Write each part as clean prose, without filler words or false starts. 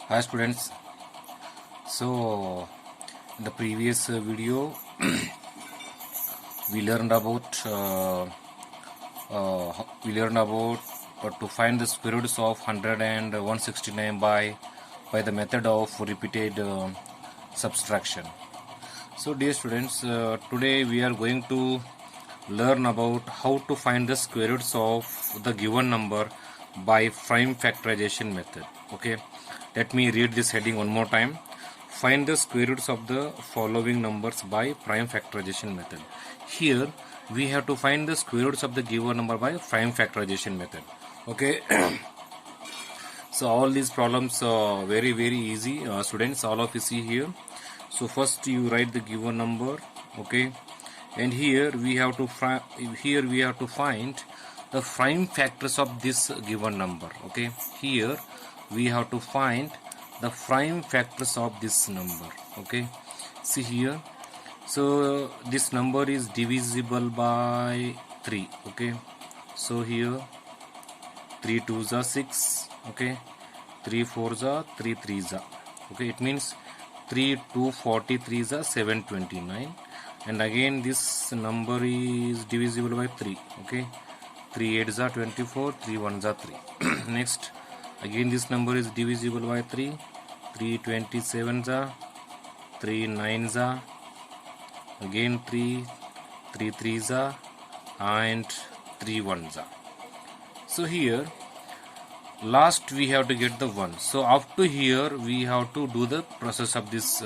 Hi students. So in the previous video we learned about to find the square roots of 100 and 169 by the method of repeated subtraction. So dear students, today we are going to learn about how to find the square roots of the given number by prime factorization method. Okay, let me read this heading one more time. Find the square roots of the following numbers by prime factorization method. Here we have to find the square roots of the given number by prime factorization method. Okay. So all these problems are very easy, students. All of you see here. So first you write the given number, okay, and here we have to find the prime factors of this given number. Okay, here we have to find the prime factors of this number. Okay, see here. So this number is divisible by 3. Okay, so here 3 2s are 6. Okay, 3 4s are 3 3s are. Okay, it means 3 2 43s are 729, and again this number is divisible by 3. Okay, 3 8s are 24, 3 1s are 3. Next, again this number is divisible by 3. 3 27s are, 3 9s are, again 3 3s are, and 3 1s are. So here last we have to get the 1. So up to here we have to do the process of this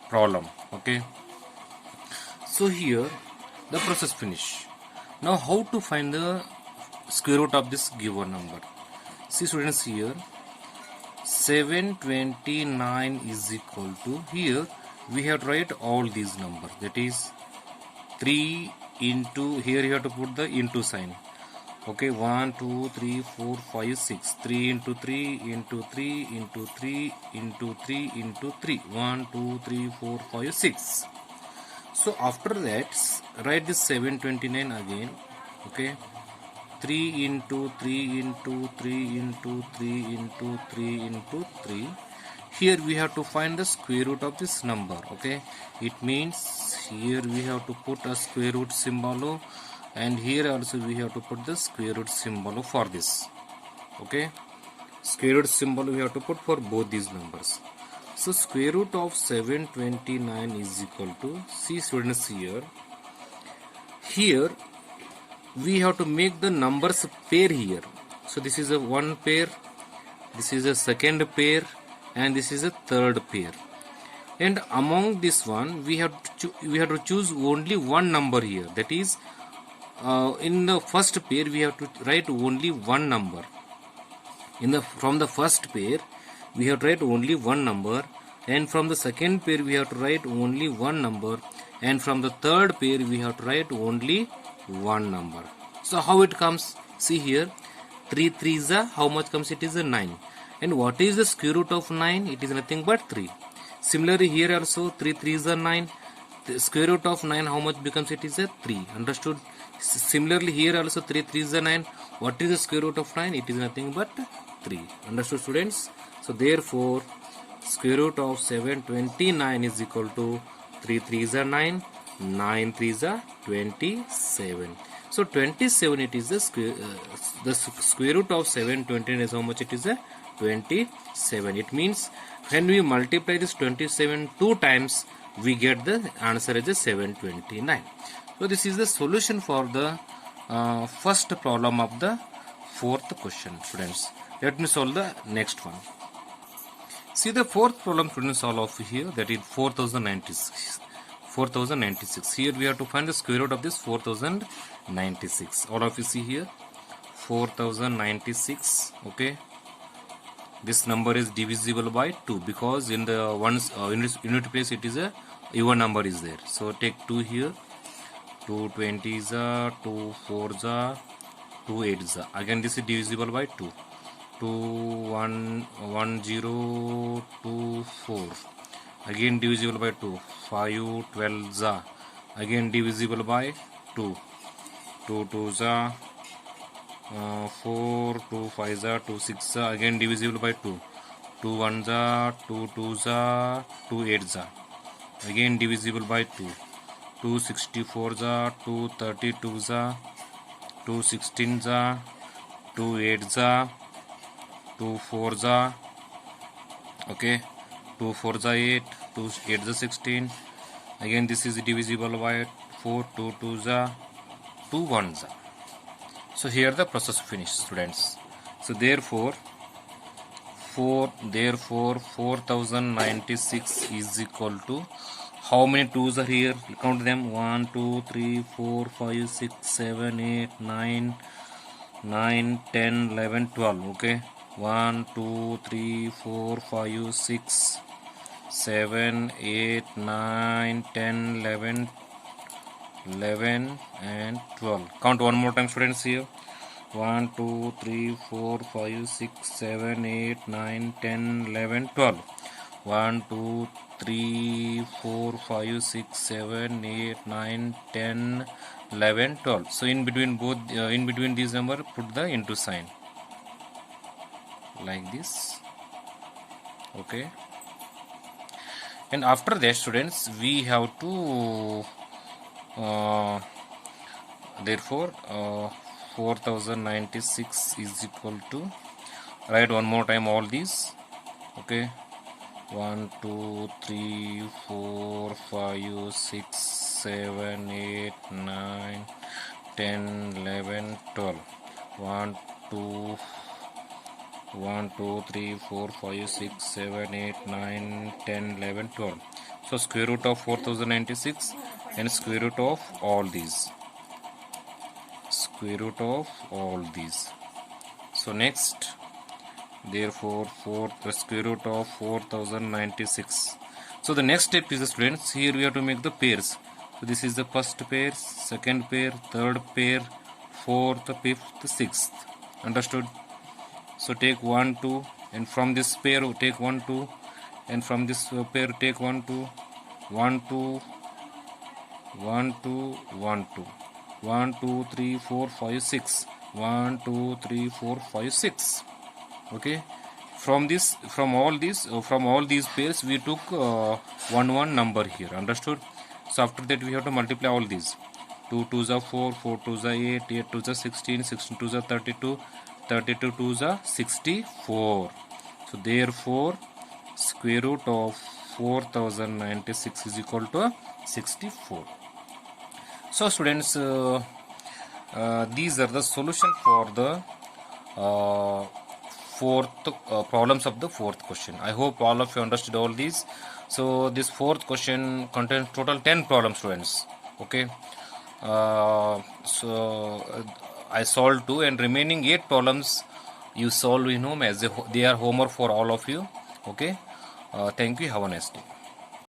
problem. Okay, so here the process finish. Now how to find the square root of this given number? See students, here 729 is equal to, here we have to write all these numbers, that is 3 into, here you have to put the into sign. Okay, 1 2 3 4 5 6, 3 into 3 into 3 into 3 into 3 into 3, 1 2 3 4 5 6. So after that write this 729 again. Okay, 3 into 3 into 3 into 3 into 3 into 3. Here we have to find the square root of this number. Okay, it means here we have to put a square root symbol, and here also we have to put the square root symbol for this. Okay, square root symbol we have to put for both these numbers. So square root of 729 is equal to, see students, here we have to make the numbers pair here. So this is a one pair, this is a second pair, and this is a third pair, and among this one we have to choose only one number here. That is, in the first pair we have to write only one number. From the first pair we have to write only one number, and from the second pair we have to write only one number, and from the third pair we have to write only one number. So how it comes? See here, 3 3s are, how much comes? It is a 9. And what is the square root of 9? It is nothing but 3. Similarly here also 3 3s are 9. The square root of 9 how much becomes? It is a 3. Understood? Similarly here also 3 3s are 9. What is the square root of 9? It is nothing but 3. Understood students? So therefore square root of 729 is equal to 3 3s are 9, 9 3s are 27. So 27, it is the square root of 729 is how much? It is a 27. It means when we multiply this 27 two times, we get the answer as a 729. So this is the solution for the first problem of the fourth question, students. Let me solve the next one. See the fourth problem, students, all of here, that is 4096. 4096. Here we have to find the square root of this 4096. All of you see here 4096. Okay, this number is divisible by 2 because in the one's unit place it is a even number is there. So take 2 here, 2 20s are, 2 4s are, 2 8s are. Again this is divisible by 2. 2 1 1 0 2 4. Again divisible by 2. 5 12s are. Again divisible by 2. 2 2s are, 4 2 5s are, 2 6s are. Again divisible by 2. 2 1 za, 2 2 za, 2 8 za. Again divisible by 2. 2 64 za, 2 32 za, 2 16 za, 2 8 za, 2 4 za. Okay, 2 4 za 8, 2 8 za 16. Again this is divisible by 4, 2 2 za, 2 1 za. So here the process finished, students. So therefore 4096 is equal to, how many 2's are here? Count them. 1 2 3 4 5 6 7 8 9 9 10 11 12. Okay, 1 2 3 4 5 6 7 8 9 10 11 and 12. Count one more time, students, here. 1 2 3 4 5 6 7 8 9 10 11 12. 1 2 3 4 5 6 7 8 9 10 11 12. So in between both in between these number, put the into sign like this. Okay, and after that, students, we have to therefore 4096 is equal to, write one more time all these. Okay, 1 2 3 4 5 6 7 8 9 10 11 12. 1 2 3 4 5 6 7 8 9 10 11 12. So square root of 4096 and square root of all these. Square root of all these. So next, therefore the square root of 4096. So the next step is, students, here we have to make the pairs. So this is the first pair, second pair, third pair, fourth, fifth, sixth. Understood? So take 1 2, and from this pair take 1 2, and from this pair take 1 2, 1 2 1 2 1 2, 1 2 3 4 5 6, 1 2 3 4 5 6. Okay, from all these pairs we took 1 1 number here. Understood? So after that we have to multiply all these. 2 2s are 4, 4 2s are 8, 8 2s are 16, 16 2s are 32, 32 2s are 64. So therefore square root of 4096 is equal to 64. So students, these are the solution for the problems of the fourth question. I hope all of you understood all these. So this fourth question contains total 10 problems, students. Okay, so I solved 2, and remaining 8 problems you solve in home, as they are homework for all of you. Okay, thank you. Have a nice day.